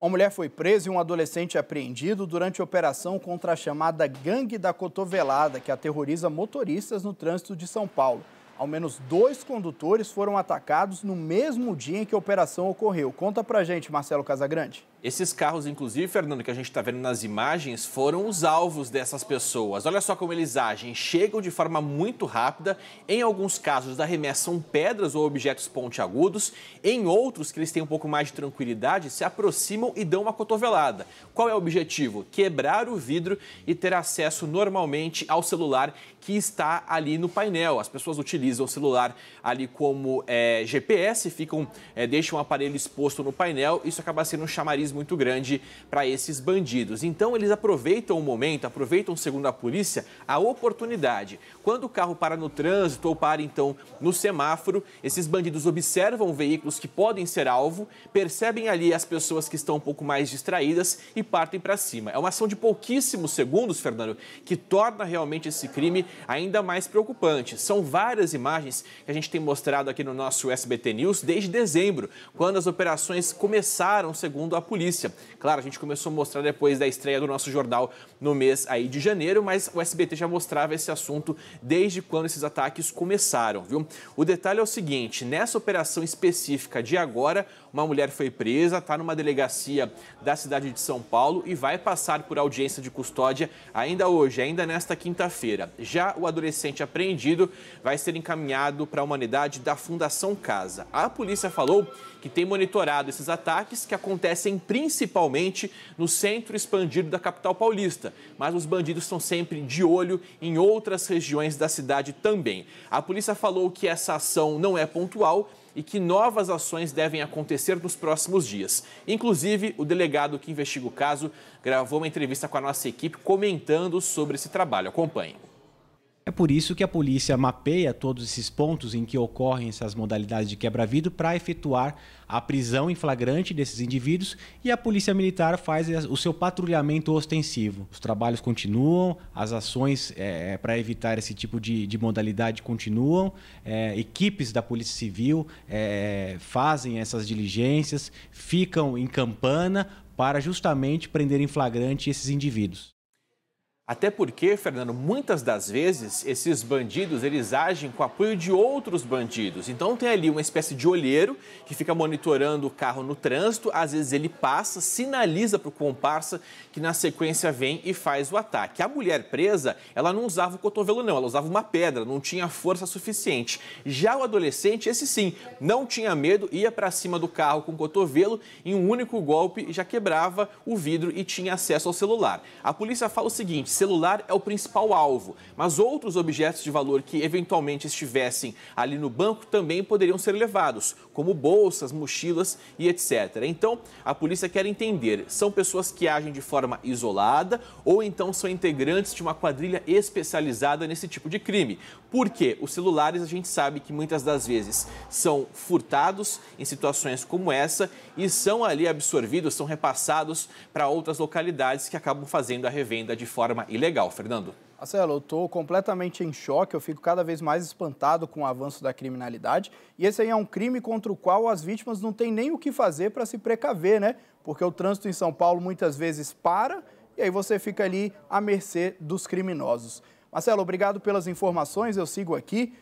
Uma mulher foi presa e um adolescente apreendido durante a operação contra a chamada Gangue da Cotovelada, que aterroriza motoristas no trânsito de São Paulo. Ao menos 2 condutores foram atacados no mesmo dia em que a operação ocorreu. Conta pra gente, Marcelo Casagrande. Esses carros, inclusive, Fernando, que a gente está vendo nas imagens, foram os alvos dessas pessoas. Olha só como eles agem. Chegam de forma muito rápida. Em alguns casos, arremessam pedras ou objetos pontiagudos. Em outros, que eles têm um pouco mais de tranquilidade, se aproximam e dão uma cotovelada. Qual é o objetivo? Quebrar o vidro e ter acesso normalmente ao celular que está ali no painel. As pessoas utilizam o celular ali como GPS, deixam o aparelho exposto no painel. Isso acaba sendo um chamariz muito grande para esses bandidos. Então, eles aproveitam o momento, segundo a polícia, a oportunidade. Quando o carro para no trânsito ou para, então, no semáforo, esses bandidos observam veículos que podem ser alvo, percebem ali as pessoas que estão um pouco mais distraídas e partem para cima. É uma ação de pouquíssimos segundos, Fernando, que torna realmente esse crime ainda mais preocupante. São várias imagens que a gente tem mostrado aqui no nosso SBT News desde dezembro, quando as operações começaram, segundo a polícia. Claro, a gente começou a mostrar depois da estreia do nosso jornal no mês aí de janeiro, mas o SBT já mostrava esse assunto desde quando esses ataques começaram, viu? O detalhe é o seguinte, nessa operação específica de agora, uma mulher foi presa, está numa delegacia da cidade de São Paulo e vai passar por audiência de custódia ainda hoje, ainda nesta quinta-feira. Já o adolescente apreendido vai ser encaminhado para a unidade da Fundação Casa. A polícia falou que tem monitorado esses ataques que acontecem principalmente no centro expandido da capital paulista, mas os bandidos estão sempre de olho em outras regiões da cidade também. A polícia falou que essa ação não é pontual e que novas ações devem acontecer nos próximos dias. Inclusive, o delegado que investiga o caso gravou uma entrevista com a nossa equipe comentando sobre esse trabalho. Acompanhe. É por isso que a polícia mapeia todos esses pontos em que ocorrem essas modalidades de quebra-vidro para efetuar a prisão em flagrante desses indivíduos e a polícia militar faz o seu patrulhamento ostensivo. Os trabalhos continuam, as ações para evitar esse tipo de modalidade continuam, equipes da Polícia Civil fazem essas diligências, ficam em campana para justamente prender em flagrante esses indivíduos. Até porque, Fernando, muitas das vezes esses bandidos eles agem com apoio de outros bandidos. Então tem ali uma espécie de olheiro que fica monitorando o carro no trânsito, às vezes ele passa, sinaliza para o comparsa que na sequência vem e faz o ataque. A mulher presa, ela não usava o cotovelo não, ela usava uma pedra, não tinha força suficiente. Já o adolescente, esse sim, não tinha medo, ia para cima do carro com o cotovelo, em um único golpe já quebrava o vidro e tinha acesso ao celular. A polícia fala o seguinte: celular é o principal alvo, mas outros objetos de valor que eventualmente estivessem ali no banco também poderiam ser levados, como bolsas, mochilas e etc. Então, a polícia quer entender, são pessoas que agem de forma isolada ou então são integrantes de uma quadrilha especializada nesse tipo de crime? Porque os celulares a gente sabe que muitas das vezes são furtados em situações como essa e são ali absorvidos, são repassados para outras localidades que acabam fazendo a revenda de forma ilegal. Fernando. Marcelo, eu estou completamente em choque, eu fico cada vez mais espantado com o avanço da criminalidade. E esse aí é um crime contra o qual as vítimas não têm nem o que fazer para se precaver, né? Porque o trânsito em São Paulo muitas vezes para e aí você fica ali à mercê dos criminosos. Marcelo, obrigado pelas informações, eu sigo aqui.